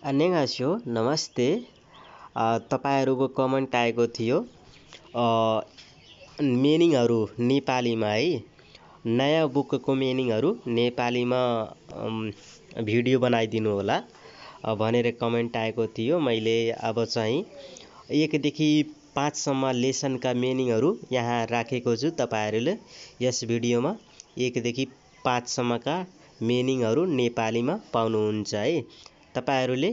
अन्यगास्यो नमस्ते। तपाईहरुको कमेन्ट आएको थियो मिनिङहरु नेपालीमा है। नयाँ बुकको मिनिङहरु नेपालीमा भिडियो बनाइदिनु होला भनेर कमेन्ट आएको थियो। मैले अब चाहिँ 1 देखि 5 सम्म लेसनका मिनिङहरु यहाँ राखेको छु। तपाईहरुले यस भिडियोमा 1 देखि 5 सम्मका मिनिङहरु नेपालीमा पाउनुहुन्छ है। तपाईहरुले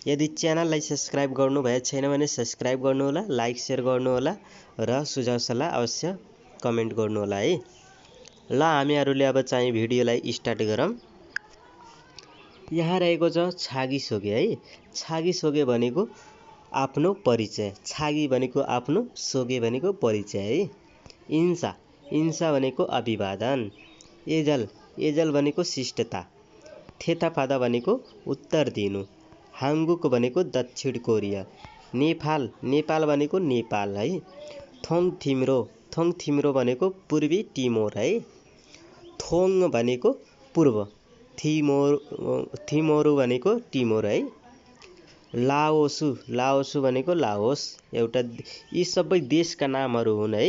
यदि च्यानललाई सब्स्क्राइब गर्नु भएको छैन भने सब्स्क्राइब गर्नु होला, लाइक शेयर गर्नु होला र सुझाव सल्लाह अवश्य कमेन्ट गर्नु होला है। ल हामीहरुले अब चाहिँ भिडियोलाई स्टार्ट गरौँ। यहाँ रहेको छ छागीसोगे है। छागीसोगे भनेको आफ्नो परिचय। छागी भनेको आफ्नो, सोगे भनेको परिचय है। इन्सा, इन्सा भनेको अभिवादन। एजल, एजल भनेको शिष्टता। थेताफादा भनेको उत्तर दिनु। हाङ्गुक भनेको दक्षिण कोरिया। नेपाल, नेपाल भनेको नेपाल है। थोङथिम्रो, थोङथिम्रो भनेको पूर्वी टिमोर है। थोङ भनेको पूर्व, थिमोरु भनेको टिमोर है। लाओसु, लाओसु भनेको लाओस एउटा। यी सबै देशका नामहरु हुन् है।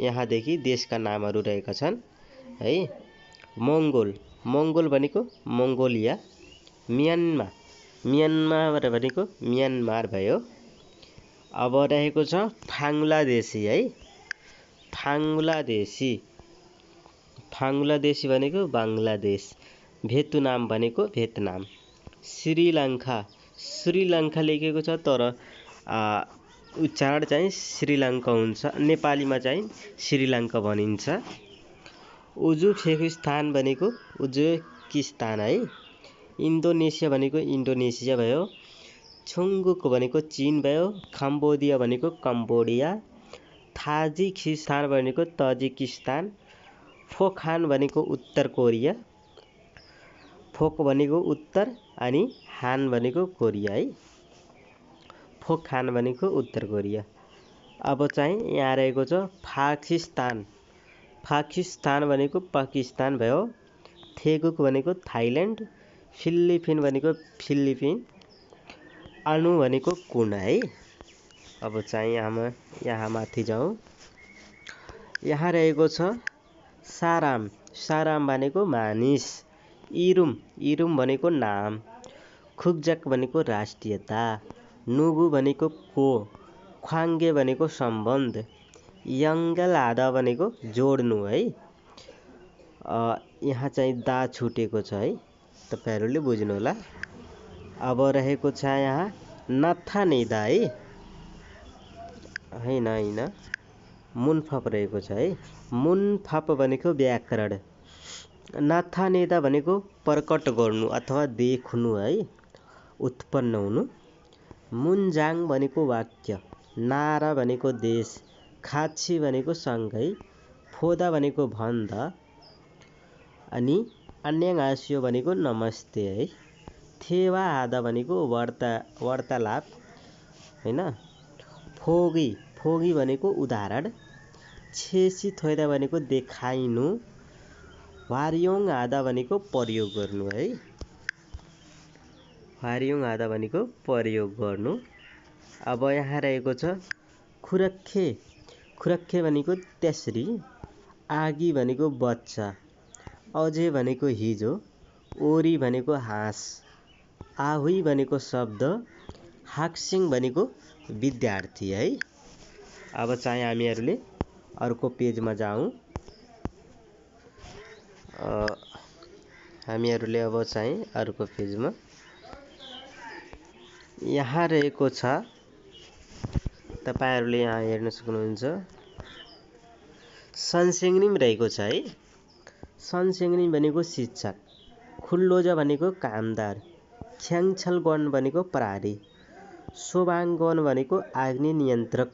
यहाँदेखि देशका नामहरु रहेका छन् है। मंगोल, मंगोल भनेको मंगोलिया। म्यानमार, म्यानमार भनेको म्यानमार भयो। अब रहेको छ फाङ्लादेशी है। फाङ्लादेशी, फाङ्लादेशी भनेको बांग्लादेश। भेतनाम भनेको भेतनाम। श्रीलङ्का, श्रीलङ्का लेखेको छ तर उच्चारण चाहिँ श्रीलङ्का हुन्छ। नेपालीमा चाहिँ श्रीलङ्का भनिन्छ। उज्बेकिस्तान भनेको उज्बेकिस्तान है। इन्डोनेसिया भनेको इन्डोनेसिया भयो। छुङ्गुक भनेको चीन भयो। कम्बोडिया भनेको कम्बोडिया। ताजिकिस्तान भनेको तजिकिस्तान। फोखान भनेको उत्तर कोरिया। फोक भनेको उत्तर अनि हान भनेको कोरिया है। फोखान भनेको उत्तर कोरिया। अब चाहिँ यहाँ रहेको छ पाकिस्तान। पाकिस्तान भनेको पाकिस्तान भयो। थेगुक भनेको थाइल्यान्ड। फिलिपिन भनेको फिलिपिन। अनु भनेको कुन है। अब चाहिँ यहाँ माथि जाउँ। यहाँ रहेको छ साराम, साराम भनेको मानिस। इरुम, इरुम भनेको नाम। खुक्जक भनेको राष्ट्रियता। नुगु भनेको को। ख्वाङ्गे भनेको सम्बन्ध। यङ्गलादा भनेको जोड्नु है। यहाँ चाहिँ दा छुटेको छ है, तपाईहरुले बुझ्नु होला। अब रहेको छ यहाँ नथानेदा है। हैन हैन मुन्फप रहेको छ है। मुन्फप भनेको व्याकरण। नथानेदा भनेको प्रकट गर्नु अथवा देख्नु है, उत्पन्न हुनु। मुन्जाङ भनेको वाक्य। नारा भनेको देश। खाछि भनेको सँगै। फोदा भनेको भन्दा। अनि अन्यगास्यो भनेको नमस्ते है। थेवा आदा भनेको वार्तालाप हैन। फोगी, फोगी भनेको उदाहरण। छेसी थोइदा भनेको देखाइनु। वार्योङ आदा भनेको प्रयोग गर्नु है। वार्योङ आदा भनेको प्रयोग गर्नु। अब यहाँ रहेको छ खुरक्खे, खुरक्खे भनेको तेस्री। आगी भनेको बच्चा। अझे भनेको हिजो। ओरी भनेको हाँस। आहुई भनेको शब्द। हाक्सिङ भनेको विद्यार्थी है। अब चाहिँ हामीहरुले अर्को पेजमा जाउँ। हामीहरुले अब चाहिँ अर्को पेजमा यहाँ रहेको छ, तपाईहरुले यहाँ हेर्न सक्नुहुन्छ। सनसेंगनिम रहेको छ है। सनसेंगनिम भनेको शिक्षक। खुल्लोजा भनेको कामदार। ख्याङछलगन भनेको प्रहरी। सोबाङगन भनेको अग्नि नियन्त्रक।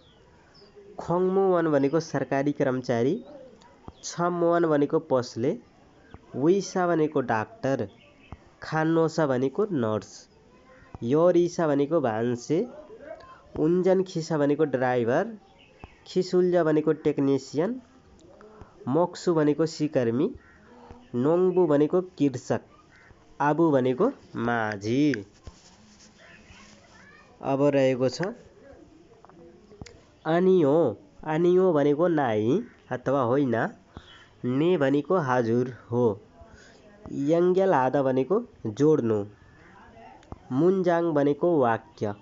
खोङमुवन भनेको सरकारी कर्मचारी। छमवन भनेको पस्ले। विसा भनेको डाक्टर। खानोसा भनेको नर्स। योरिसा भनेको भान्से। उन्जन खिसा भनेको ड्राइभर। खिसुल्जा भनेको टेक्निसियन। मोक्सु भनेको सिकर्मी। नोङ्बु भनेको कृषक। आबु भनेको माझी। अब रहेको छ आनियो। आनियो भनेको नाइ अथवा होइन। ने भनेको हजुर हो। यङ्गेल हादा भनेको जोड्नु। मुन्जाङ भनेको वाक्य।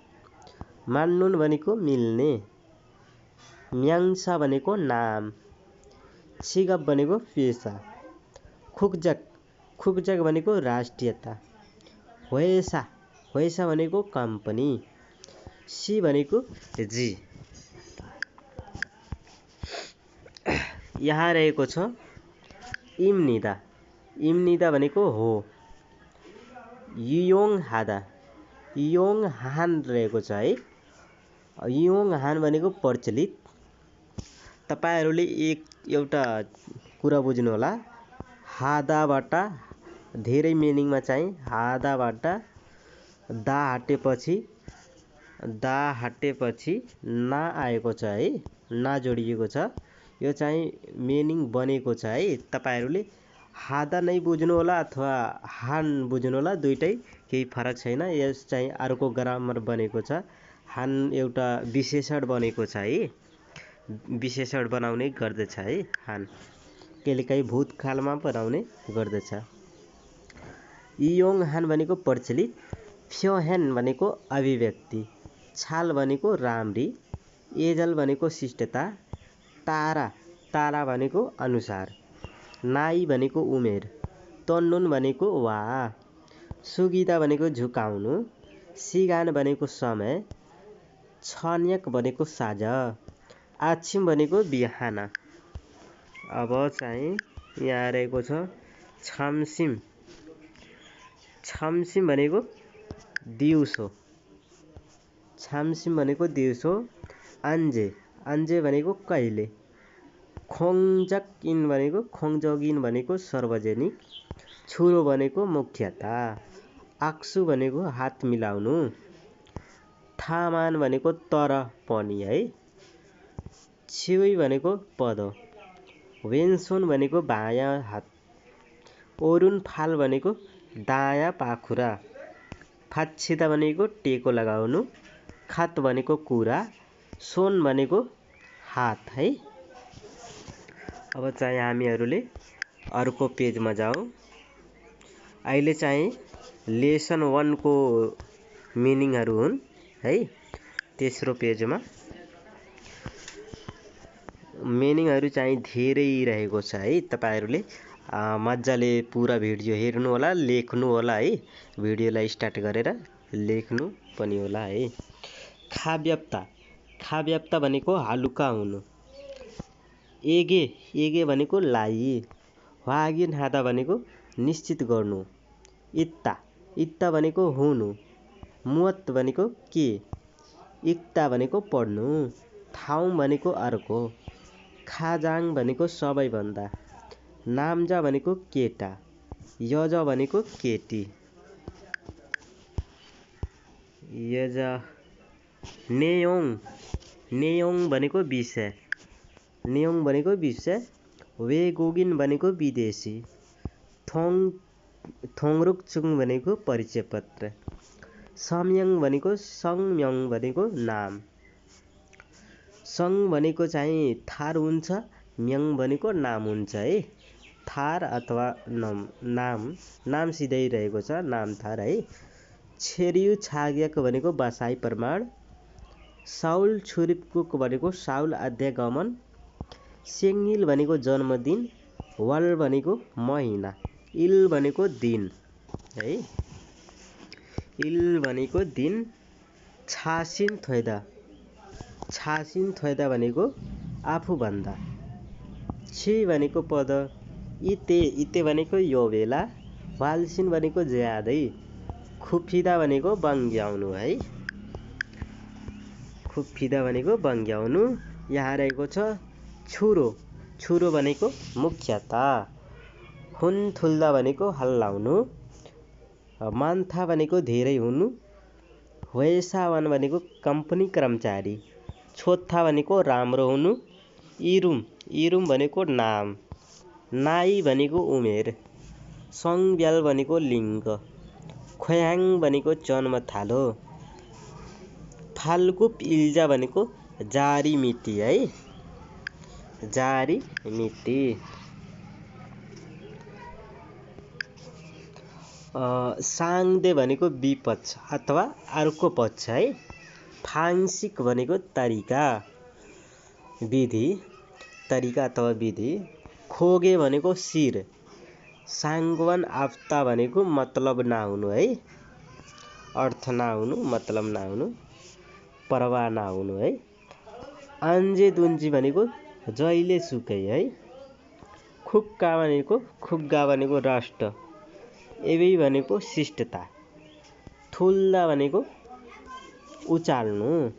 मान्नुन भनेको मिल्ने। म्याङ्सा भनेको नाम। सिगप भनेको पेसा। खुकजक। खुकजक भनेको राष्ट्रियता। होएसा। होएसा भनेको कम्पनी। सी भनेको जी। यहाँ रहेको छ इम्निदा। इम्निदा भनेको हो। युयोङ हादा। युयोङ हान रहेको छ है। युयोङ हान भनेको प्रचलित। तपाईहरूले एउटा कुरा बुझ्नु होला। हादाबाट धेरै मिनिङमा चाहिँ हादाबाट दा हटेपछि ना आएको छ है। ना जोडिएको छ। यो चाहिँ मिनिङ बनेको छ है। तपाईहरूले हादा नै बुझ्नु होला अथवा हान बुझ्नु होला, दुइटै केही फरक छैन। यस चाहिँ अर्को ग्रामर बनेको छ। हान एउटा विशेषण बनेको छ है। विशेषण बनाउने गर्दछ है हान। कहिलेकाहीँ भूतकालमा बनाउने गर्दछ। इयोङ हान भनेको प्रचलित। फ्योहेन भनेको अभिव्यक्ति। छाल भनेको राम्री। एजल भनेको शिष्टता। तारा भनेको अनुसार। नाइ भनेको उमेर। तन्नुन भनेको वा। सुगिदा भनेको झुकाउनु। सिगान भनेको समय। छन्यक भनेको साँझ। आछिम भनेको बिहान। अब चाहिँ यहाँ रहेको छ छम्सिम। छम्सिम भनेको दिउँसो। छम्सिम भनेको दिउँसो। अन्जे भनेको कहिले। खोङजक इन भनेको सार्वजनिक। छुरो भनेको मुख्यता। आक्सु भनेको हात मिलाउनु। थामान भनेको तर पनि है। छिउई भनेको पदो। वेन्सोन भनेको बायाँ हात। ओरुन फाल भनेको दायाँ पाखुरा। फाच्छिदा भनेको टेको लगाउनु। खात भनेको कुरा। सोन भनेको हात है। अब चाहिँ हामीहरूले अर्को पेजमा जाउँ। अहिले चाहिँ लेसन 1 को मिनिङहरू हुन् है। तेस्रो पेजमा मिनिङहरू चाहिँ धेरै रहेको छ है। तपाईहरूले मजाले पुरा भिडियो हेर्नु होला, लेख्नु होला है। भिडियोलाई स्टार्ट गरेर लेख्नु पनि होला है। खाव्यप्ता। खाव्यप्ता भनेको हलुका हुनु। एगे भनेको लाई। वागिन हादा भनेको निश्चित गर्नु। इत्ता भनेको हुनु। मुवत भनेको के। इक्ता भनेको पढ्नु। ठाउँ भनेको अर्को। खाजाङ भनेको सबैभन्दा। नाम्जा भनेको केटा। यज भनेको केटी। नेयोङ भनेको विषय। वेगोगिन भनेको विदेशी। थोङरुकचुङ भनेको परिचय पत्र। समयङ भनेको सङम्यङ भनेको नाम। सङ भनेको चाहिँ थार हुन्छ। म्यङ भनेको नाम हुन्छ है। थार अथवा नाम सिधै रहेको छ। नाम थार है। छेरियु छाग्याक भनेको बसाइ प्रमाण। साउल छुरिपकुक भनेको साउल आज्ञागमन। सेङ्गिल भनेको जन्मदिन। वाल भनेको महिना। इल भनेको दिन है। इल भनेको दिन। छासिन थ्वैदा भनेको आफूभन्दा। छि भनेको पद। इते भनेको यो बेला। वाल्सिन भनेको ज्यादै। खुफिदा भनेको बङ्ग्याउनु है। खुफिदा भनेको बङ्ग्याउनु। यहाँ रहेको छ छुरो भनेको मुख्यता। हुनथुल्दा भनेको हल्लाउनु। मान्था भनेको धेरै हुनु। होएसावान भनेको कम्पनी कर्मचारी। छोथा भनेको राम्रो हुनु। इरुम भनेको नाम। नाइ भनेको उमेर। सङ्ब्याल भनेको लिङ्ग। खोयाङ भनेको जन्म थालो। फाल्गुप इल्जा भनेको जारी मिति है, जारी मिति। साङ्दे भनेको विपक्ष अथवा अर्को पक्ष है। फाङ्सिक भनेको तरिका, विधि, तरिका अथवा विधि। खोगे भनेको शिर। साङ्गवान आफ्ता भनेको मतलब नहुनु है, अर्थ नहुनु, मतलब नहुनु, परवाह नहुनु है। अन्जे दुन्जी भनेको जहिले सुकै है। खुक्का भनेको राष्ट्र, एवै भनेको शिष्टता। थुल्दा भनेको उचाल्नु,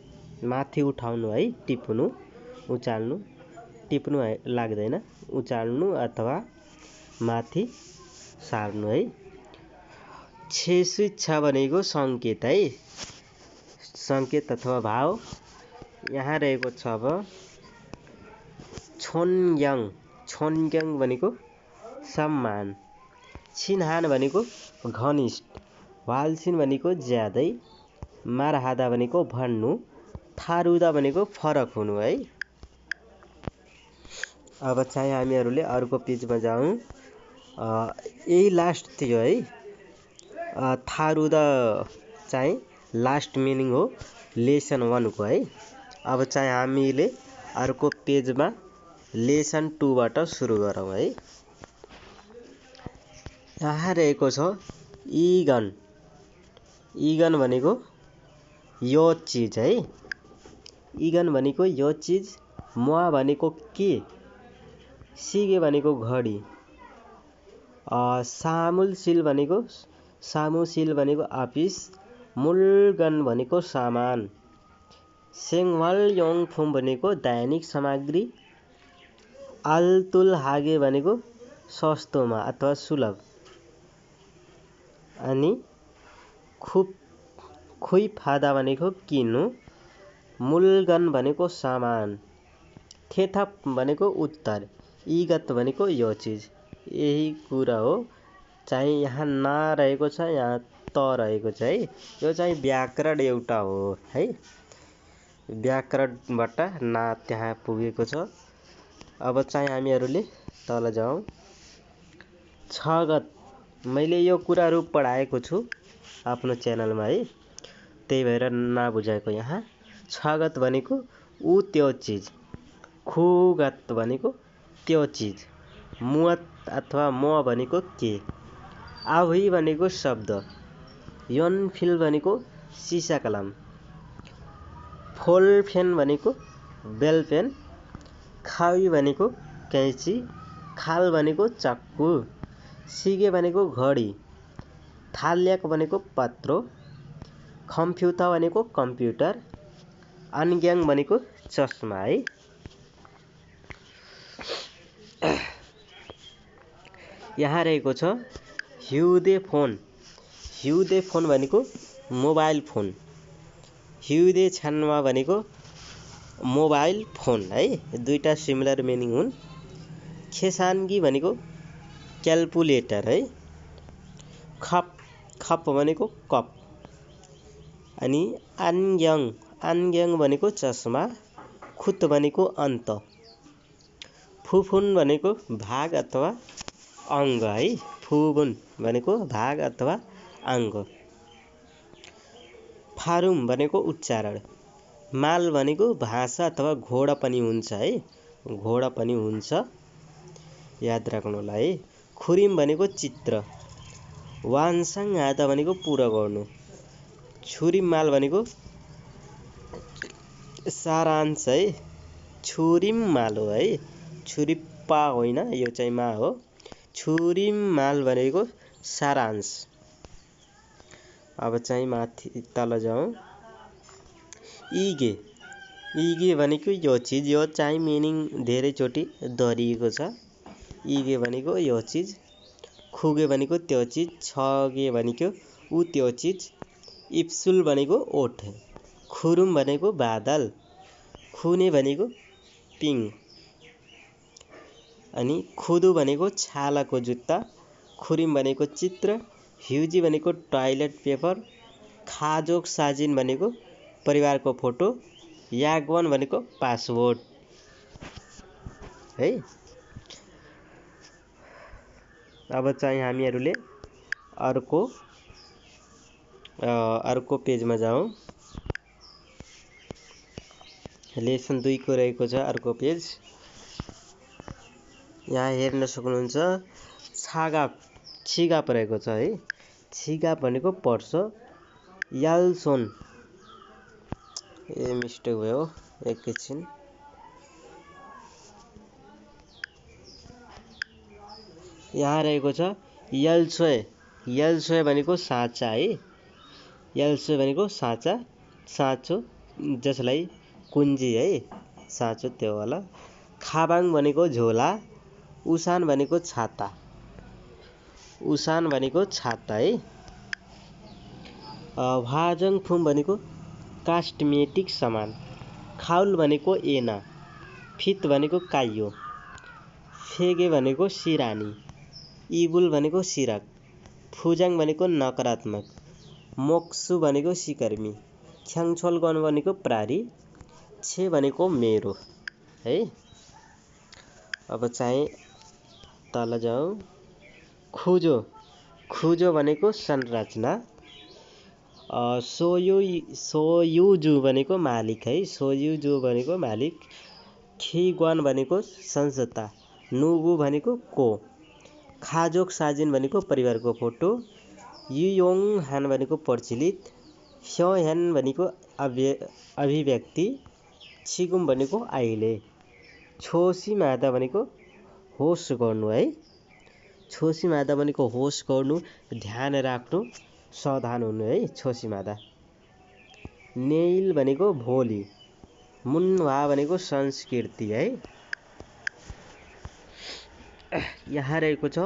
माथि उठाउनु है, टिप्नु, उचाल्नु, टिप्नु लाग्दैन, उचाल्नु अथवा माथि सार्नु है। छेसुच्छा भनेको सङ्केत है, सङ्केत अथवा भाव। यहाँ रहेको छ अब छोन्ग्याङ, छोन्ग्याङ भनेको सम्मान। छिनहान भनेको घनिष्ठ। वालसिन भनेको ज्यादै। मारहादा भनेको भन्नु। थारुदा भनेको फरक हुनु है। अब चाहिँ हामीहरूले अर्को पेजमा जाउँ। यही लास्ट थियो है। थारुदा चाहिँ लास्ट मिनिङ हो लेसन 1 को है। अब चाहिँ हामीले अर्को पेजमा लेसन 2 बाट सुरु गरौँ है। यहाँ रहेको छ इगन। इगन भनेको यो चिज है। इगन भनेको यो चिज। मुवा भनेको के। सिगे भनेको घडी। सामुलसिल भनेको अफिस। मुलगन भनेको सामान। सेङवाल योङफुम भनेको दैनिक सामग्री। अल्तुल हागे भनेको सस्तोमा अथवा सुलभ। अनि खुइफादा भनेको किन्नु। मुलगन भनेको सामान। थेथप भनेको उत्तर। इगत भनेको यो चिज। यही कुरा हो। चाहिँ यहाँ ना रहेको छ, यहाँ त रहेको छ है। यो चाहिँ व्याकरण एउटा हो है। व्याकरणबाट ना त्यहाँ पुगेको छ। अब चाहिँ हामीहरूले तल जाउँ। छगत, मैले यो कुराहरू पढाएको छु आफ्नो च्यानलमा है, त्यही भएर नबुझाएको यहाँ। छगत भनेको ऊ त्यो चिज। खुगत भनेको त्यो चिज। मुवत अथवा म भनेको के। आभुइ भनेको शब्द। योनफिल भनेको सिसा कलम। फोलफेन भनेको बेलपेन। खावी भनेको कैँची। खाल भनेको चक्कु। सिगे भनेको घडी। थाल्याक भनेको पत्रो। खम्फ्युता भनेको कम्प्युटर। अन्ग्याङ भनेको चस्मा है। यहाँ रहेको छ ह्युदे फोन। ह्युदे फोन भनेको मोबाइल फोन। ह्युदे छान्वा भनेको मोबाइल फोन है। दुईटा सिमिलर मिनिङ हुन्। खेसान्गी भनेको क्याल्कुलेटर है। खप भनेको कप। अनि आन्ग्याङ भनेको चस्मा। खुत भनेको अन्त। फुफुन भनेको भाग अथवा अङ्ग है। फुबुन भनेको भाग अथवा अङ्ग। फारुम भनेको उच्चारण। माल भनेको भाषा अथवा घोडा पनि हुन्छ है, घोडा पनि हुन्छ, याद राख्नुलाई है। खुरिम भनेको चित्र। वानसाङ आदा भनेको पुरा गर्नु। छुरिम माल भनेको सारांश है। छुरिम माल हो है, छुरिप्पा होइन, यो चाहिँ मा हो। छुरिम माल भनेको सारांश। अब चाहिँ माथि तल जाउँ। इगे, इगे भनेको यो चिज। यो चाहिँ मिनिङ धेरैचोटि दोहोरिएको छ। इगे भनेको यो चिज। खुगे भनेको त्यो चिज। छगे भनेको ऊ त्यो चिज। इप्सुल भनेको ओठ। खुरुम भनेको बादल। खुने भनेको पिङ। अनि खुदु भनेको छालाको जुत्ता। खुरिम भनेको चित्र। ह्युजी भनेको टोयलेट पेपर। खाजोक साजिन भनेको परिवारको फोटो, यागवन भनेको पासवर्ड है। अब चाहिँ हामीहरूले अर्को पेजमा जाउँ। लेसन 2 को रहेको छ अर्को पेज। यहाँ हेर्न सक्नुहुन्छ छिगाप रहेको छ है। छिगाप भनेको पर्छ। याल्सोन मिस्टेक भयो एकैछिन। यहाँ रहेको छ यल्सोय भनेको साँचा है। यल्सोय भनेको साँचो जसलाई कुञ्जी है, साँचो त्यो होला। खाबाङ भनेको झोला। उसान भनेको छाता है। भाजङफुम भनेको कास्मेटिक सामान। खाउल भनेको एना। फित भनेको काइयो। फेगे भनेको सिरानी। इबुल भनेको सिरक। फुजाङ भनेको नकारात्मक। मोक्सु भनेको सिकर्मी। ख्याङछोलगन भनेको प्रारी। छे भनेको मेरो है। अब चाहिँ तल जाउँ। खुजो भनेको संरचना। सोयुजु भनेको मालिक है। खिग्वान भनेको संस्था। नुगु भनेको को। खाजोक साजिन भनेको परिवारको फोटो। युयोङ हान भनेको प्रचलित। फ्योह्यान भनेको अभिव्यक्ति। छिगुम भनेको अहिले। छोसी मादा भनेको होस गर्नु है। छोसी मादा भनेको होस गर्नु, ध्यान राख्नु, सावधान हुनु है। छोसी मादा। नेइल भनेको भोलि। मुन्वा भनेको संस्कृति है। यहाँ रहेको छ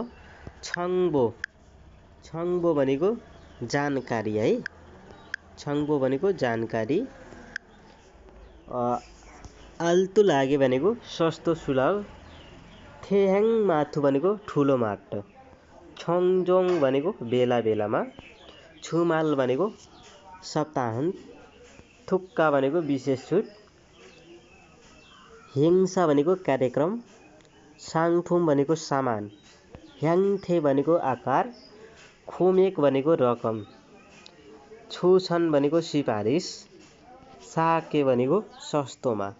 छङ्बो भनेको जानकारी है। छङ्बो भनेको जानकारी। आल्तु लागे भनेको सस्तो सुलभ। थेह्याङ माथु भनेको ठुलो माटो। छोङजोङ भनेको बेला बेलामा। छुमाल भनेको सप्ताहन्त। थुक्का भनेको विशेष छुट। हिंसा भनेको कार्यक्रम। साङफुम भनेको सामान। ह्याङथे भनेको आकार। खोमेक भनेको रकम। छुछन भनेको सिफारिस। साके भनेको सस्तोमा।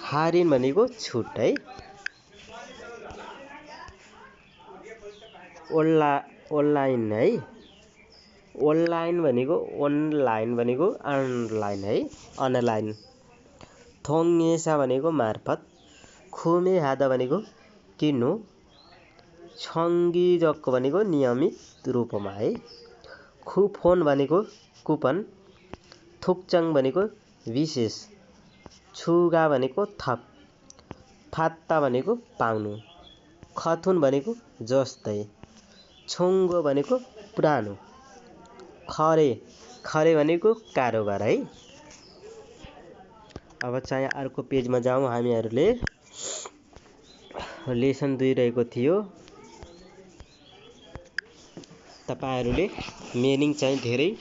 हारिन भनेको छुट है। ओनलाइन है। अनलाइन भनेको अनलाइन है। अनलाइन। थोङेसा भनेको मार्फत। खुमे हादा भनेको किन्नु। छङ्गिजक भनेको नियमित रूपमा है। खुफोन भनेको कुपन। थुक्चङ भनेको विशेष। छुगा भनेको थप। फात्ता भनेको पाउनु। खथुन भनेको जस्तै। छुङ्गो भनेको पुरानो। खरे भनेको कारोबार है। अब चाहिँ अर्को पेजमा जाउँ हामीहरूले। लेसन 2 रहेको थियो। तपाईहरूले मिनिङ चाहिँ धेरै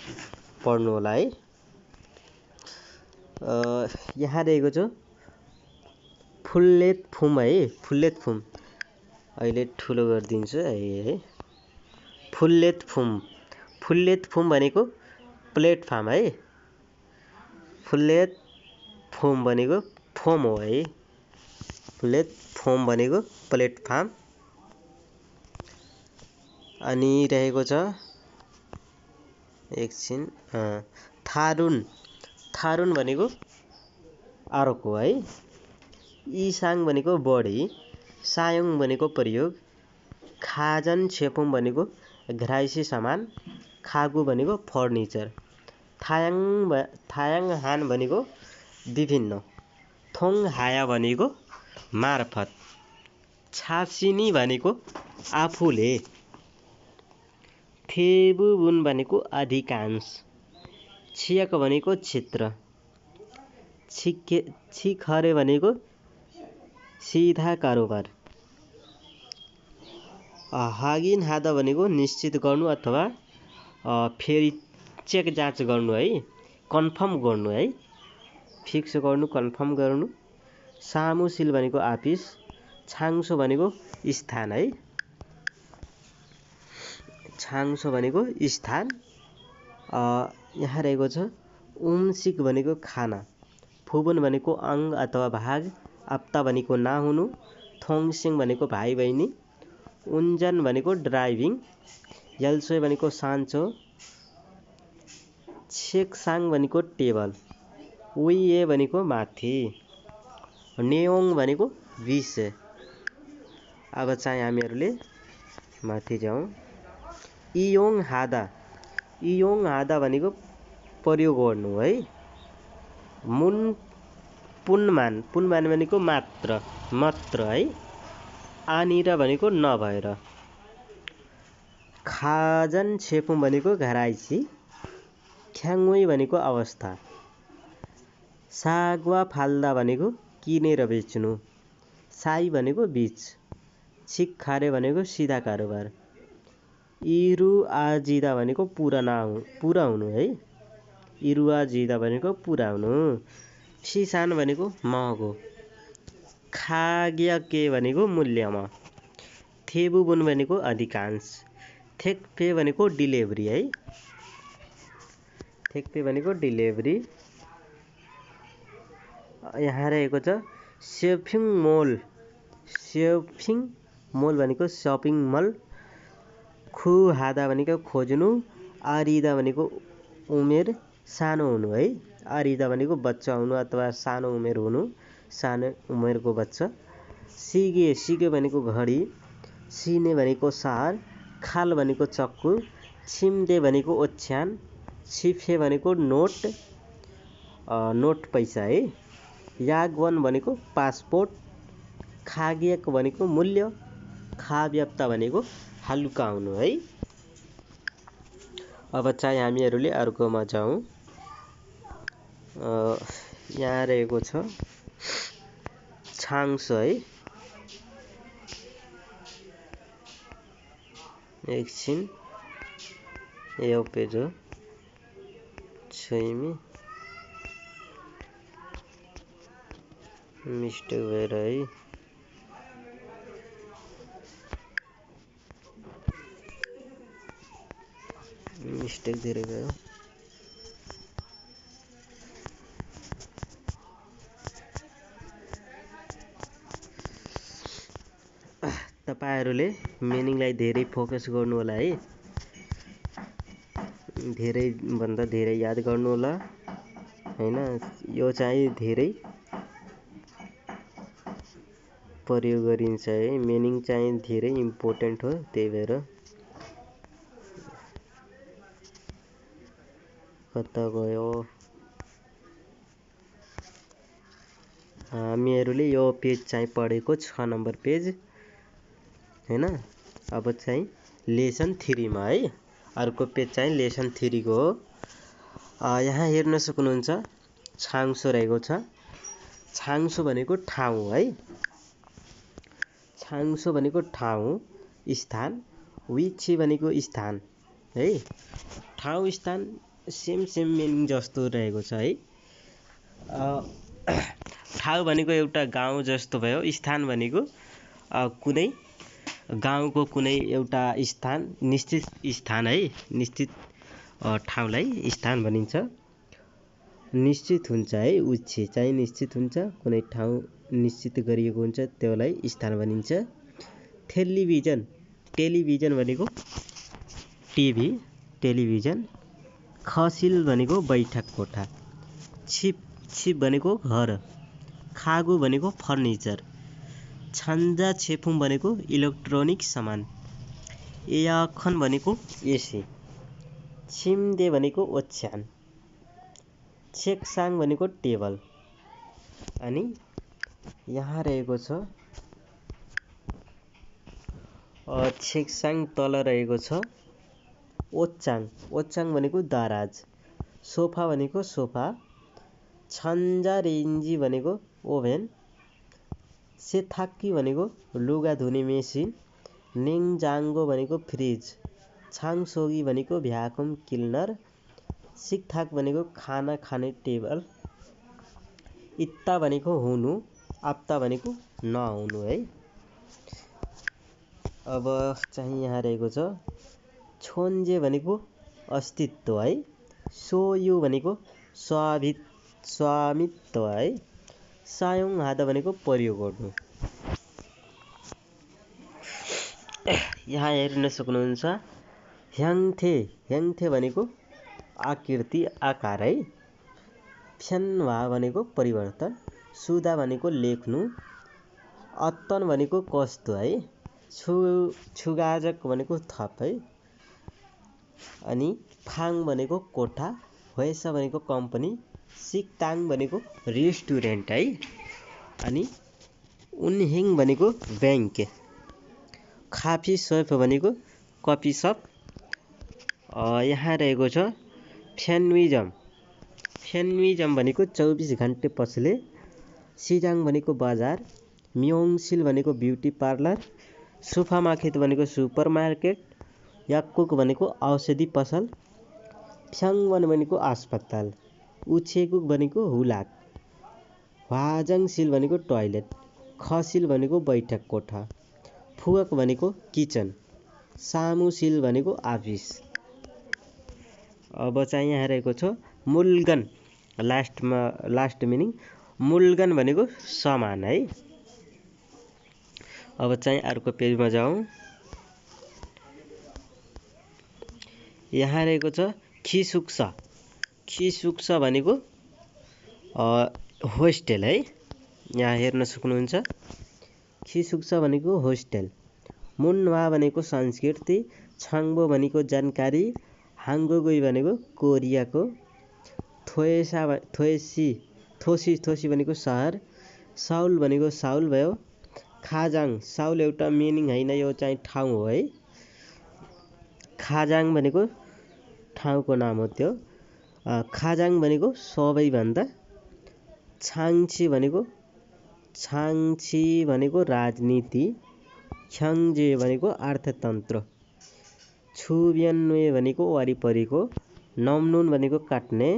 पढ्नु होला है। यहाँ रहेको छ फुल्लेत फुम है। फुल्लेत फुम अहिले ठुलो गरिदिन्छु है। फुल्लेत फुम भनेको प्लेटफर्म है। फुल्लेत फोम भनेको फोम हो है। फुल्लेत फोम भनेको प्लेटफर्म। अनि रहेको छ एकछिन थारुन भनेको अर्को है। इसाङ भनेको बढी। सायोङ भनेको प्रयोग। खाजन छेपुम भनेको घराइसी सामान। खागु भनेको फर्निचर। थायाङ हान भनेको विभिन्न। थोङ हाया भनेको मार्फत। छासिनी भनेको आफूले। थेबुबुन भनेको अधिकांश। छियक भनेको चित्र। छिखरे भनेको सिधा कारोबार। हागिन हादा भनेको निश्चित गर्नु अथवा फेरि चेक जाँच गर्नु है। कन्फर्म गर्नु है, फिक्स गर्नु, कन्फर्म गर्नु। सामुसिल भनेको आपिस, छाङसो भनेको स्थान है, छाङसो भनेको स्थान। यहाँ रहेको छ उम्सिक भनेको खाना, फुबुन भनेको अङ्ग अथवा भाग, आप्ता भनेको नहुनु, थोङसिङ भनेको भाइ बहिनी, उन्जन भनेको ड्राइभिङ, यल्सोय भनेको सान्चो, छेकसाङ भनेको टेबल, उइए भनेको माथि, नेओङ भनेको विषय। अब चाहिँ हामीहरूले माथि जाउँ। इयोङ हादा, इयोङ हादा भनेको प्रयोग गर्नु है। मुन पुनमान, पुनमान भनेको मात्र, मात्र है। आनिर भनेको नभएर। खाजन छेपुङ भनेको घराइसी, ख्याङ्वे भनेको अवस्था, सागवा फाल्दा भनेको किनेर बेच्नु, साई भनेको बीच, छिक्खारे भनेको सिधा कारोबार, इरुआजिदा भनेको पुरा हुनु है, इरुआजिदा भनेको पुरा हुनु, फिसान भनेको महँगो, खाग्याके भनेको मूल्यमा, थेबुबुन भनेको अधिकांश, थेक्पे भनेको डिलिभरी है, थेक्पे भनेको डिलिभरी। यहाँ रहेको छ सपिङ मल, सपिङ मल भनेको सपिङ मल, खु हादा भनेको खोज्नु, आरिदा भनेको उमेर सानो हुनु है, आरिदा भनेको बच्चा हुनु अथवा सानो उमेर हुनु, सानो उमेरको बच्चा, सिगे, सिगे भनेको घडी, सिने भनेको सहर, खाल भनेको चक्कु, छिम्दे भनेको ओछ्यान, छिफे भनेको नोट, नोट पैसा है, यागवन भनेको पासपोर्ट, खागियक भनेको मूल्य, खाव्याप्ता भनेको हल्का हुनु है। अब चाहिँ हामीहरूले अर्कोमा जाउँ। यहाँ रहेको छ छाङसो है, एकछिन यो पेज हो, छैमी मिस्टेक भएर है, मिस्टेक धेरै भयो। तपाईहरुले मिनिङलाई धेरै फोकस गर्नु होला है, धेरै भन्दा धेरै याद गर्नु होला हैन। यो चाहिँ धेरै प्रयोग गरिन्छ है, मिनिङ चाहिँ धेरै इम्पोर्टेन्ट हो, त्यही भएर। कता गयो हामीहरूले यो पेज चाहिँ पढेको 6 नम्बर पेज हैन। अब चाहिँ लेसन 3 मा है, अर्को पेज चाहिँ लेसन 3 को हो। यहाँ हेर्न सक्नुहुन्छ छाङसो रहेको छ। छाङसो भनेको ठाउँ है, छाङसो भनेको ठाउँ, स्थान, विछि भनेको स्थान है, ठाउँ स्थान सेम मिनिङ जस्तो रहेको छ है। ठाउँ भनेको एउटा गाउँ जस्तो भयो, स्थान भनेको कुनै गाउँको कुनै एउटा स्थान, निश्चित स्थान है, निश्चित ठाउँलाई स्थान भनिन्छ। निश्चित हुन्छ है, उच्छे चाहिँ निश्चित हुन्छ, कुनै ठाउँ निश्चित गरिएको हुन्छ त्यसलाई स्थान भनिन्छ। टेलिभिजन, टेलिभिजन भनेको टिभी, टेलिभिजन। खसिल भनेको बैठक कोठा, छिप, छिप भनेको घर, खागु भनेको फर्निचर, छन्जा छेफुङ भनेको इलेक्ट्रोनिक सामान, एयाखन भनेको एसी, छिम्दे भनेको ओछ्यान, छेकसाङ भनेको टेबल। अनि यहाँ रहेको छ छेकसाङ तल रहेको छ ओच्चाङ, ओच्चाङ भनेको दराज, सोफा भनेको सोफा, छन्जा रेन्जी भनेको ओभेन, सेथाक्की भनेको लुगा धुने मेसिन, नेङजाङ्गो भनेको फ्रिज, छाङसोगी भनेको भ्याकुम क्लिनर, सिकथाक भनेको खाना खाने टेबल। इत्ता भनेको हुनु, आप्ता भनेको नहुनु है। अब चाहिँ यहाँ रहेको छ छोन्जे भनेको अस्तित्व है। सोयु भनेको स्वामित्व है। सायोङ हादा भनेको प्रयोग गर्नु। यहाँ हेर्न सक्नुहुन्छ ह्याङथे भनेको आकृति आकार है। फ्यान्वा भनेको परिवर्तन। सुदा भनेको लेख्नु। अत्तन भनेको कस्तो है। छुगाजक भनेको थप है। अनि फाङ भनेको कोठा। होयसा भनेको कम्पनी। सिकताङ भनेको रेस्टुरेन्ट है। अनि उनहिङ भनेको ब्याङ्क। खाफी सप भनेको कफी सप। यहाँ रहेको छ फ्यान्विजम भनेको 24 घण्टे पसले। सिजाङ भनेको बजार। म्योङसिल भनेको ब्युटी पार्लर। सुफामार्केट भनेको सुपरमार्केट। याक्कुक भनेको औषधि पसल। फ्याङवन भनेको अस्पताल। उछेकुक भनेको हुलाक। ह्वाजाङसिल भनेको टोयलेट। खसिल भनेको बैठक कोठा। फुवक भनेको किचन। सामुसिल भनेको अफिस। अब चाहिँ यहाँ रहेको छ मुल्गन। लास्ट मिनिङ मुल्गन भनेको समान है। अब चाहिँ अर्को पेजमा जाउँ। यहाँ रहेको छ खिसुक्स भनेको होस्टेल है। यहाँ हेर्न सक्नुहुन्छ खिसुक्स भनेको होस्टेल। मुन्वा भनेको संस्कृति। छाङ्बो भनेको जानकारी। हाङ्गोगुई भनेको कोरियाको। थोसी भनेको सहर। साउल भनेको साउल भयो। खाजाङ साउल एउटा मिनिङ होइन, यो चाहिँ ठाउँ हो है। खाजाङ भनेको ठाउँको नाम हो त्यो। खाजाङ भनेको सबैभन्दा। छाङछी भनेको राजनीति। ख्याङ्जे भनेको अर्थतन्त्र। छुबियन्वे भनेको वरिपरिको। नम्नुन भनेको काट्ने।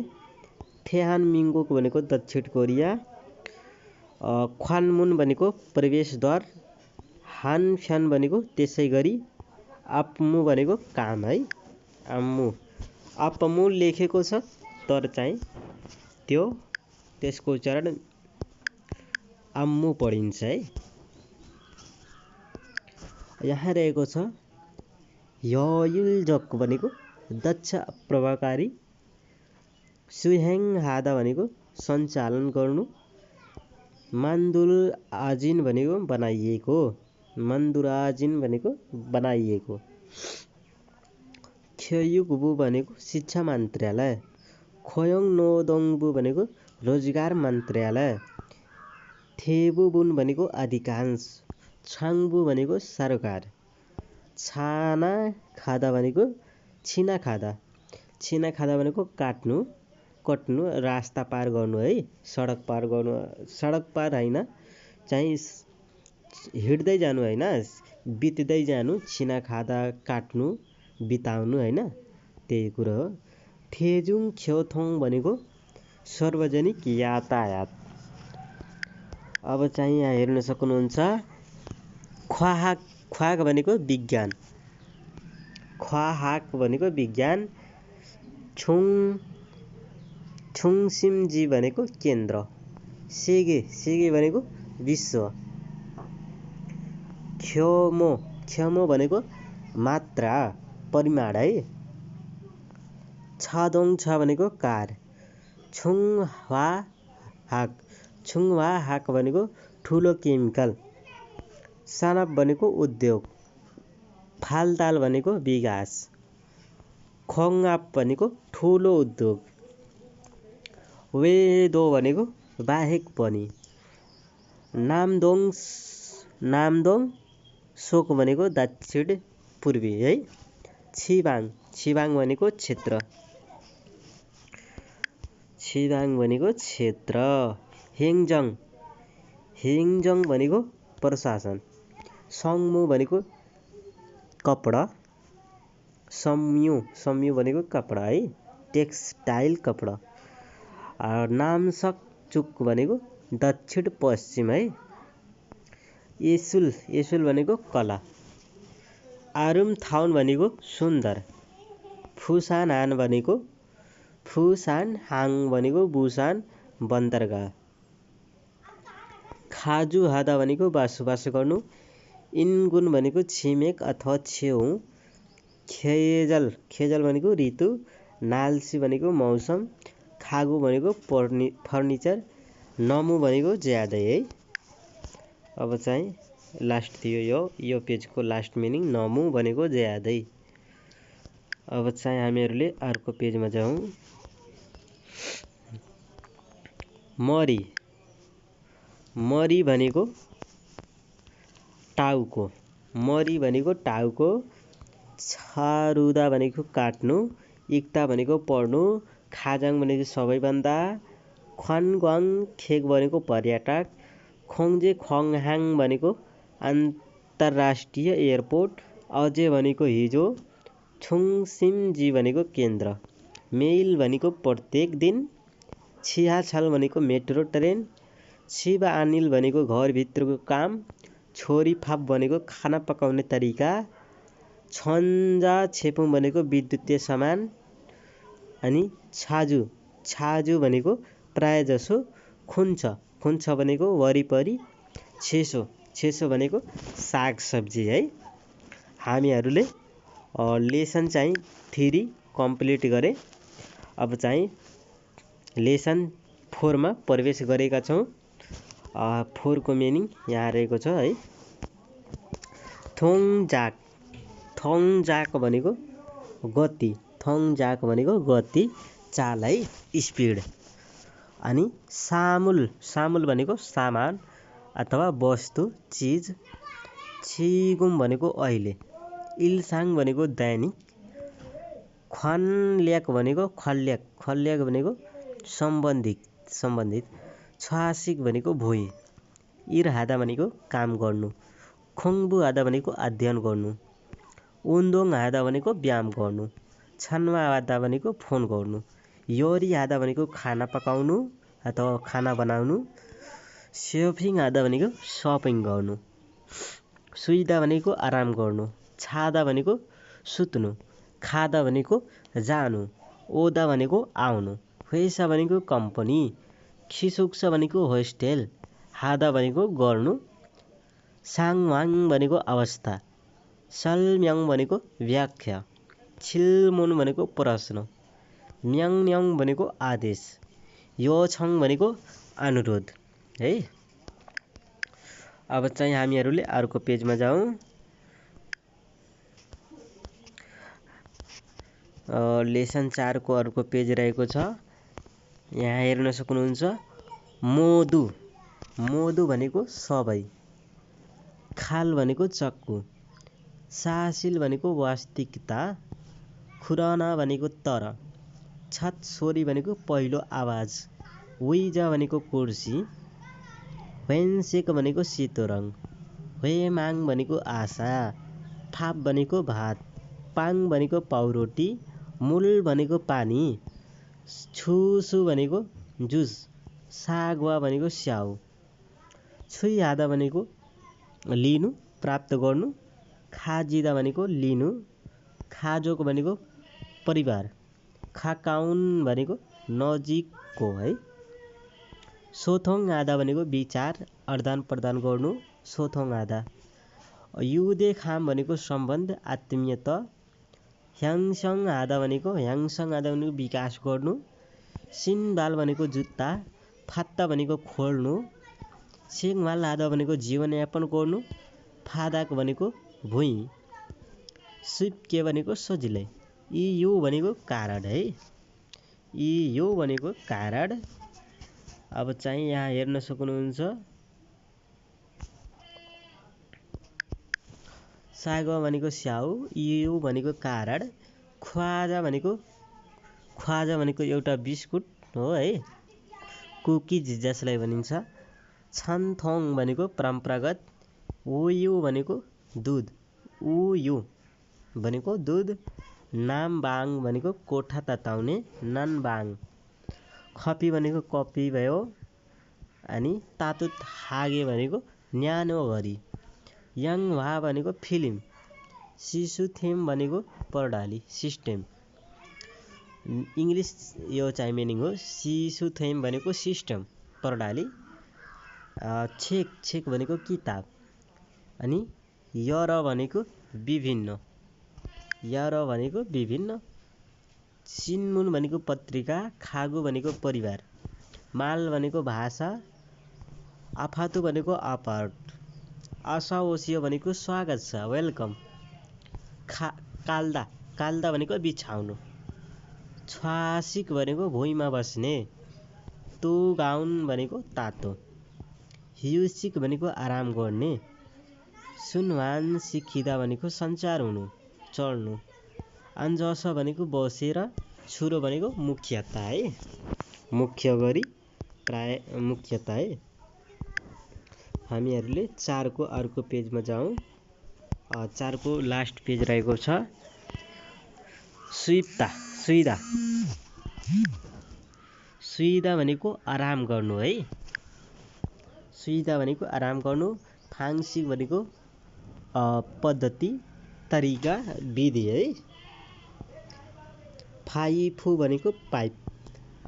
थेहानमिङ्गोक भनेको दक्षिण कोरिया। ख्वानमुन भनेको प्रवेशद्वार। हानफ्यान भनेको त्यसै गरी। आप्मु भनेको काम है। आप्मु लेखेको छ तर चाहिँ त्यसको उच्चारण आम्मु पढिन्छ है। यहाँ रहेको छ ह्युइल्जक भनेको दक्ष प्रभावकारी। सुहेङ हादा भनेको सञ्चालन गर्नु। मान्दुल आजिन भनेको बनाइएको। ख्युयुगबु भनेको शिक्षा मन्त्रालय। खोयोङ नोदोङबु भनेको रोजगार मन्त्रालय। थेबुबुन भनेको अधिकांश। छाङबु भनेको सरकार। छाना खादा भनेको छिना खादा भनेको कट्नु रास्ता पार गर्नु है। सडक पार होइन, चाहिँ हिँड्दै जानु होइन, बित्दै जानु। छिना खादा काट्नु बिताउनु होइन, त्यही कुरो हो। थेजुङ ख्योथोङ भनेको सार्वजनिक यातायात। अब चाहिँ यहाँ हेर्न सक्नुहुन्छ ख्वाहाक भनेको विज्ञान। छुङसिमजी भनेको केन्द्र। सेगे भनेको विश्व। ख्यमो भनेको मात्रा परिमाण है। छादोङछा भनेको कार। छुङहाक भनेको ठुलो केमिकल। सानाप भनेको उद्योग। फालताल भनेको विकास। खोङआप भनेको ठुलो उद्योग। वेदो भनेको बाहेक पनि। नामदोङ सोक भनेको दक्षिण पूर्वी है। छिबाङ भनेको क्षेत्र। हेङजङ भनेको प्रशासन। सङ्मु भनेको कपडा। सम्यु भनेको कपडा है। टेक्सटाइल कपडा। नामसकचुक भनेको दक्षिण पश्चिम है। यसुल भनेको कला। आरुमथाउन भनेको सुन्दर। फुसानहान भनेको बुसान बन्दरगाह। खाजुहादा भनेको बसोबास गर्नु। इन्गुन भनेको छिमेक अथवा छेउ। खेजल भनेको ऋतु। नाल्सी भनेको मौसम। खागु भनेको फर्निचर। नमु भनेको ज्यादै है। अब चाहिँ लास्ट थियो यो पेजको लास्ट मिनिङ नमु भनेको ज्यादै। अब चाहिँ हामीहरूले अर्को पेजमा जाउँ। मरी भनेको टाउको। छरुदा भनेको काट्नु। इक्ता भनेको पढ्नु। खाजाङ भनेको सबैभन्दा। ख्वानग्वाङ खेक भनेको पर्यटक। खोङ्जे ख्वाङहाङ भनेको अन्तर्राष्ट्रिय एयरपोर्ट। अजे भनेको हिजो। छुङसिमजी भनेको केन्द्र। मेल भनेको प्रत्येक दिन। छिहाछल भनेको मेट्रो ट्रेन। छिबा अनिल भनेको घरभित्रको काम। छोरीफाप भनेको खाना पकाउने तरिका। छन्जा छेपुङ भनेको विद्युतीय सामान। अनि छाजु भनेको प्रायजसो खुन्छ भनेको वरिपरि। छेसो भनेको सागसब्जी है। हामीहरूले लेसन चाहिँ 3 कम्प्लिट गरे। अब चाहिँ लेसन 4 मा प्रवेश गरेका छौँ। 4 को मिनिङ यहाँ रहेको छ है। थोङजाक भनेको गति। चाल है, स्पिड। अनि सामुल भनेको सामान अथवा वस्तु चिज। छिगुम भनेको अहिले। इल्साङ भनेको दैनिक। ख्वानल्याक भनेको खल्याक भनेको सम्बन्धित। छ्वासिक भनेको भुइँ। इरहादा भनेको काम गर्नु। खोङबु हादा भनेको अध्ययन गर्नु। उन्दोङ हादा भनेको व्यायाम गर्नु। छन्वा हादा भनेको फोन गर्नु। योरी हादा भनेको खाना पकाउनु अथवा खाना बनाउनु। स्योफिङ हादा भनेको सपिङ गर्नु। सुइदा भनेको आराम गर्नु। छादा भनेको सुत्नु। खादा भनेको जानु। ओदा भनेको आउनु। फेसा भनेको कम्पनी। खिसुक्स भनेको होस्टेल। हादा भनेको गर्नु। साङवाङ भनेको अवस्था। सलम्याङ भनेको व्याख्या। छिल्मुन भनेको प्रश्न। म्याङन्याङ भनेको आदेश। योछङ भनेको अनुरोध है। अब चाहिँ हामीहरूले अर्को पेजमा जाउँ। लेसन 4 को अर्को पेज रहेको छ। यहाँ हेर्न सक्नुहुन्छ। मोदु भनेको सबै। खाल भनेको चक्कु। सासिल भनेको वास्तविकता। खुरना भनेको तर। छतसोरी भनेको पहिलो आवाज। विजा भनेको कुर्सी। वेन्सेक भनेको सेतो रङ। वेमाङ भनेको आशा। फाप भनेको भात। पाङ भनेको पाउरोटी। मूल भनेको पानी। छुसु भनेको जुस। सागवा भनेको स्याउ। छुइ हादा भनेको लिनु प्राप्त गर्नु। खाजिदा भनेको लिनु। खाजोक भनेको परिवार। खाकाउन भनेको नजिकको है। सोथोङ आदा भनेको विचार आदान प्रदान गर्नु। सोथोङ आदा। युदे खाम भनेको सम्बन्ध आत्मीयता। ह्याङसङ आदा भनेको विकास गर्नु। सिनबाल भनेको जुत्ता। फात्ता भनेको खोल्नु। सेङमाल आदा भनेको जीवनयापन गर्नु। फादाक भनेको भुइँ। सुइपके भनेको सजिलै। इयु भनेको कारण है। इयु भनेको कारण। अब चाहिँ यहाँ हेर्न सक्नुहुन्छ। सागवा भनेको स्याउ। इयु भनेको कारण। ख्वाजा भनेको एउटा बिस्कुट हो है। कुकिज जसलाई भनिन्छ। छन्थोङ भनेको परम्परागत। उयु भनेको दुध। उयु भनेको दुध। नामबाङ भनेको कोठा तताउने ननबाङ। खपी भनेको कपी भयो अनि तातुत हागे भनेको न्यानो घरी। याङभा भनेको फिल्म। सिसुथेम भनेको प्रणाली सिस्टम। इङ्ग्लिस यो चाहिँ मिनिङ हो। सिसुथेम भनेको सिस्टम प्रणाली। छेक भनेको किताब। अनि यर भनेको विभिन्न। सिन्मुन भनेको पत्रिका। खागु भनेको परिवार। माल भनेको भाषा। आफातु भनेको अपार्ट। असाओसियो भनेको स्वागत छ वेलकम। काल्दा भनेको बिछाउनु। छ्वासिक भनेको भुइँमा बस्ने। तुगाउन भनेको तातो। हियुसिक भनेको आराम गर्ने। सुनवान सिखिदा भनेको सञ्चार हुनु चढ्नु। अन्जस भनेको बसेर। छुरो भनेको मुख्यता है। मुख्य गरी प्राय मुख्यता है। हामीहरूले 4 को अर्को पेजमा जाउँ। 4 को लास्ट पेज रहेको छ। सुइदा भनेको आराम गर्नु है। सुइदा भनेको आराम गर्नु। फाङसिक भनेको पद्धति तरिका विधि है। फाइफु भनेको पाइप।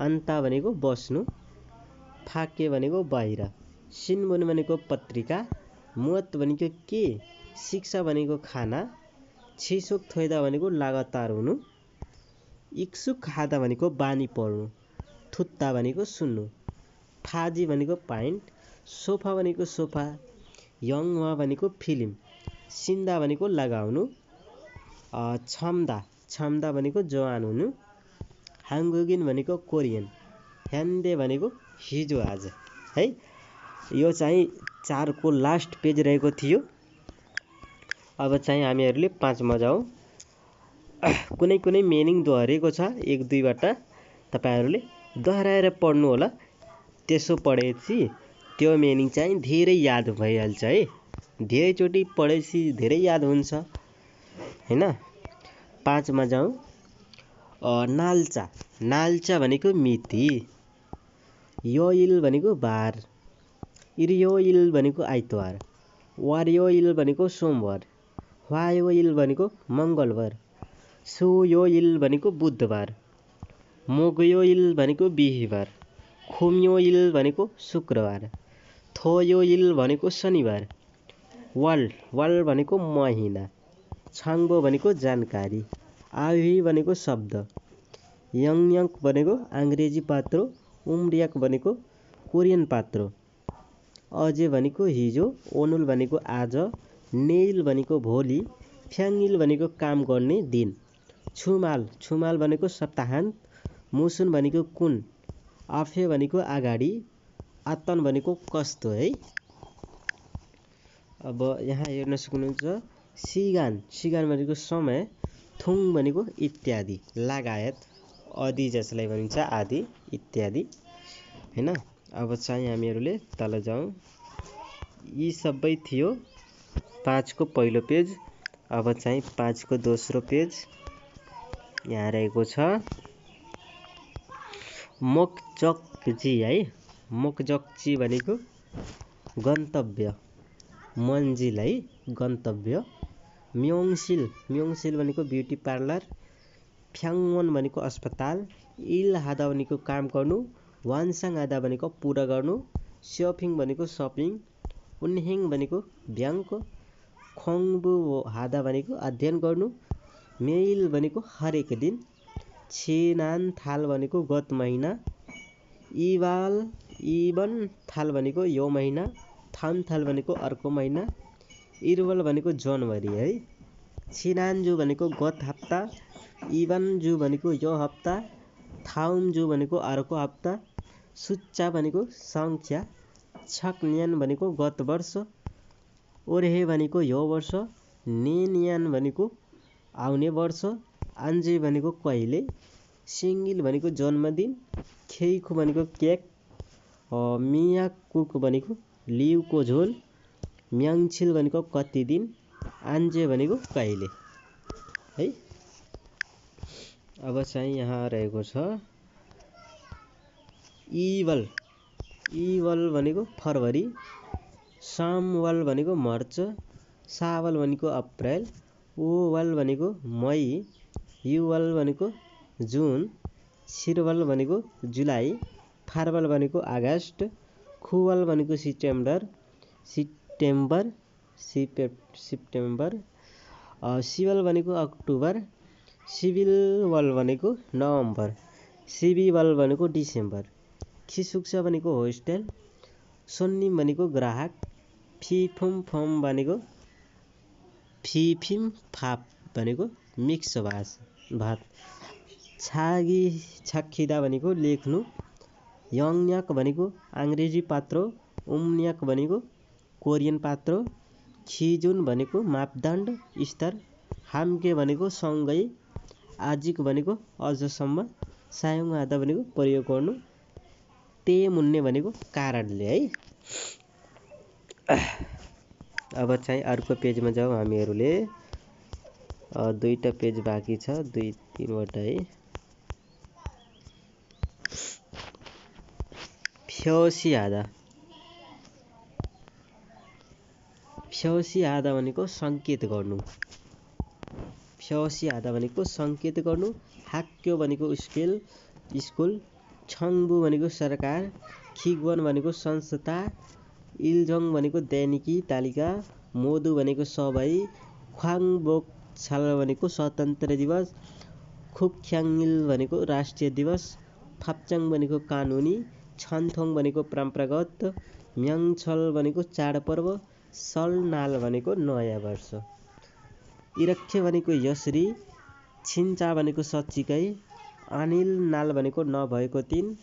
अन्ता भनेको बस्नु। फाके भनेको बाहिर। सिन्मुन भनेको पत्रिका। मुवत भनेको के। शिक्षा भनेको खाना। छिसोक थोइदा भनेको लगातार हुनु। इक्सुक खादा भनेको बानी पर्नु। थुत्ता भनेको सुन्नु। फाजी भनेको पाइन्ट। सोफा भनेको सोफा। यङवा भनेको फिल्म। सिन्दा भनेको लगाउनु। क्षमदा भनेको जवान हुनु। हाङ्गुगिन भनेको कोरियन। ह्यान्डे भनेको हिजो आज है। यो चाहिँ 4 को लास्ट पेज रहेको थियो। अब चाहिँ हामीहरूले 5 मा जाउँ। कुनै मिनिङ दोहोरेको छ 1-2 बाट तपाईहरुले दोहोर्याएर पढ्नु होला। त्यसो पढेपछि त्यो मिनिङ चाहिँ धेरै याद भइहाल्छ है। धेरैचोटि पढेपछि धेरै याद हुन्छ हैन। 5 मा जाउँ। नाल्चा भनेको मिति। योइल भनेको बार। इरियोइल भनेको आइतबार। वारियोइल भनेको सोमबार। ह्वायोइल भनेको मङ्गलबार। सुयोइल भनेको बुधबार। मोगयोइल भनेको बिहीबार। खुम्योइल भनेको शुक्रबार। थोयोइल भनेको शनिबार। वाल भनेको महिना। छाङ्बो भनेको जानकारी। आही भनेको शब्द। यङयक भनेको अङ्ग्रेजी पात्रो। उम्रियाक भनेको कोरियन पात्रो। अजे भनेको हिजो। ओनुल भनेको आज। नेइल भनेको भोलि। फ्याङ्गिल भनेको काम गर्ने दिन। छुमाल भनेको सप्ताहान्त। मुसुन भनेको कुन। आफे भनेको अगाडि। आतन भनेको कस्तो है। अब यहाँ हेर्न सक्नुहुन्छ सिगान भनेको समय। थुङ भनेको इत्यादि लगायत आदि जसलाई भनिन्छ आदि इत्यादि हैन। अब चाहिँ हामीहरूले तल जाउँ। यी सबै थियो 5 को पहिलो पेज। अब चाहिँ 5 को दोस्रो पेज यहाँ रहेको छ। मोकजक्जी है। मोकजक्जी भनेको गन्तव्य मन्जिल है गन्तव्य। म्योङसिल भनेको ब्युटी पार्लर। फ्याङवन भनेको अस्पताल। इल हादा भनेको काम गर्नु। वानसाङ हादा भनेको पुरा गर्नु। स्योफिङ भनेको सपिङ। उन्हेङ भनेको ब्याङ्क। खोङबु हादा भनेको अध्ययन गर्नु। मेइल भनेको हरेक दिन। छिनान थाल भनेको गत महिना। इबन थाल भनेको यो महिना। थान थाल भनेको अर्को महिना। इरवल भनेको जनवरी है। छिनान्जु भनेको गत हप्ता। इबनजु भनेको यो हप्ता। थाउन्जु भनेको अर्को हप्ता। सुच्चा भनेको सङ्ख्या। छकन्यान भनेको गत वर्ष। ओर्हे भनेको यो वर्ष। नेन्यान भनेको आउने वर्ष। आन्जे भनेको कहिले। सिङ्गिल भनेको जन्मदिन। खेइखु भनेको केक। मियाकुक भनेको लिउको झोल। म्याङछिल भनेको कति दिन। आन्जे भनेको कहिले है। अब चाहिँ यहाँ रहेको छ इवल। इवल भनेको फरवरी, समवल भनेको मार्च, सावल भनेको अप्रिल, ओवल भनेको मई, युवल भनेको जुन, सिरवल भनेको जुलाई, फारवल भनेको अगस्त, खुवल भनेको सितम्बर, सिवल भनेको अक्टोबर, सिबिलवल भनेको नोभेम्बर, सिबिवल भनेको डिसेम्बर, खिसुक्स भनेको होस्टेल, सोन्निम भनेको ग्राहक, फिफुम फम भनेको फिफिम फाप भनेको मिक्स भात, छागी छाखिदा भनेको लेख्नु, यङयाक भनेको अङ्ग्रेजी पात्रो, उम्न्याक भनेको कोरियन पात्रो, खिजुन भनेको मापदण्ड स्तर, हाम्के भनेको सँगै, आजिक भनेको अझसम्म, सायङ आधा भनेको प्रयोग गर्नु, ते मुन्ने भनेको कारणले है। अब चाहिँ अर्को पेजमा जाउँ हामीहरूले। दुईटा पेज बाँकी छ, 2-3 है। फ्यौसियादा। फ्यौसियादा भनेको सङ्केत गर्नु। फ्यौसियादा भनेको सङ्केत गर्नु। हाक्यो भनेको स्कुल, छङ्बु भनेको सरकार, खिगवन भनेको संस्था, इल्जङ भनेको दैनिकी तालिका, मोदु भनेको सबै, ख्वाङबोक छाल भनेको स्वतन्त्र दिवस, खुक्ख्याङइल भनेको राष्ट्रिय दिवस, फाप्चाङ भनेको कानुनी, छन्थोङ भनेको परम्परागत, म्याङछल भनेको चाडपर्व, सलनाल भनेको नयाँ वर्ष, इरक्खे भनेको यसरी, छिन्चा भनेको सच्चिकै, अनिल नाल भनेको नभएको दिन,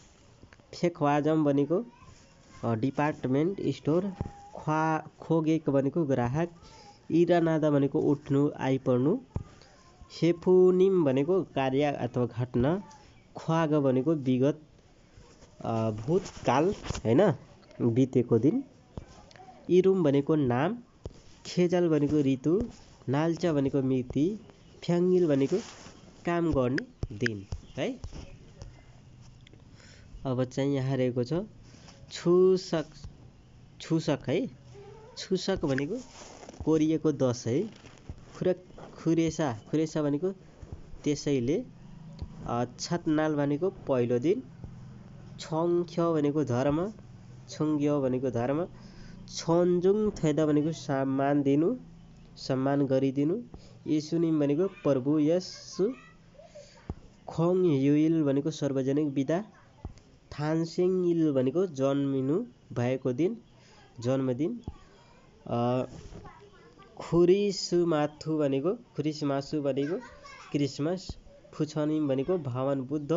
फेखवाजम भनेको डिपार्टमेन्ट स्टोर, खोगेक भनेको ग्राहक, इरानादा भनेको उठ्नु आइपर्नु, हेफुनिम भनेको कार्य अथवा घटना, ख्वाग भनेको विगत भूतकाल हैन, बितेको दिन, इरुम भनेको नाम, खेजल भनेको ऋतु, नाल्चा भनेको मिति, फ्याङ्गिल भनेको काम गर्ने दिन है। अब चाहिँ यहाँ रहेको छ छुसक है। छुसक भनेको कोरिएको दसैँ, खुरेसा भनेको त्यसैले, छतनाल भनेको पहिलो दिन, छङख्य भनेको धर्म, छुङ्ग्य भनेको धर्म, छन्जुङ थैदा भनेको सम्मान गरिदिनु, यसुनिम भनेको प्रभु यसु, खोङ युइल भनेको सार्वजनिक बिदा, थानसिङ इल भनेको जन्मिनु भएको दिन, जन्मदिन, खुरिसमासु भनेको क्रिसमस, फुछनिम भनेको भगवान बुद्ध,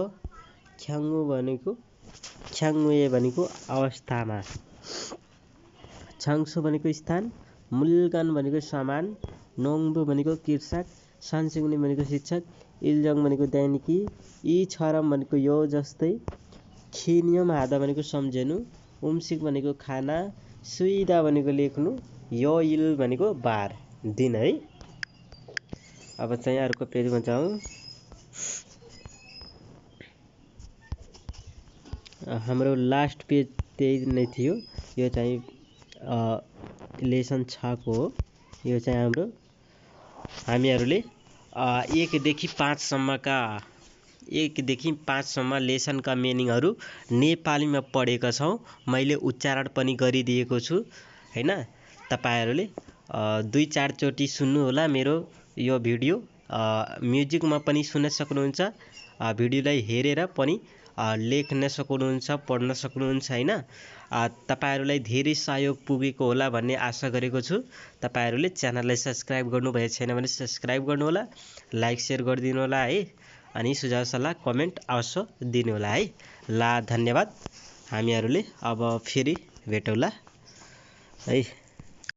ख्याङ्मुए भनेको अवस्थामा, छाङ्सु भनेको स्थान, मुल्गान भनेको सामान, नोङबु भनेको कृषक, सानसिङनी भनेको शिक्षक, इल्जङ भनेको दैनिकी, यी छरम भनेको यो जस्तै, खिनियम आधा भनेको सम्झेनु, उम्सिक भनेको खाना, सुइदा भनेको लेख्नु, यो इल भनेको बार दिन है। अब चाहिँ अर्को पेजमा जाउँ। हाम्रो लास्ट पेज त्यही नै थियो। यो चाहिँ लेसन 6 को हो। यो चाहिँ हाम्रो हामीहरूले 1 देखि 5 सम्म लेसनका मिनिङहरू नेपालीमा पढेका छौँ। मैले उच्चारण पनि गरिदिएको छु हैन। तपाईहरुले 2-4 चोटि सुन्नु होला मेरो यो भिडियो। म्युजिकमा पनि सुन्न सक्नुहुन्छ। भिडियोलाई हेरेर पनि लेख्न सक्नुहुन्छ, पढ्न सक्नुहुन्छ हैन। तपाईहरुलाई धेरै सहयोग पुगेको होला भन्ने आशा गरेको छु। तपाईहरुले च्यानललाई सब्स्क्राइब गर्नुभएको छैन भने सब्स्क्राइब गर्नु होला, लाइक शेयर गरिदिनु होला है। अनि सुझाव सल्लाह कमेन्ट अवश्य दिनु होला है। ल धन्यवाद। हामीहरुले अब फेरि भेटौँला है।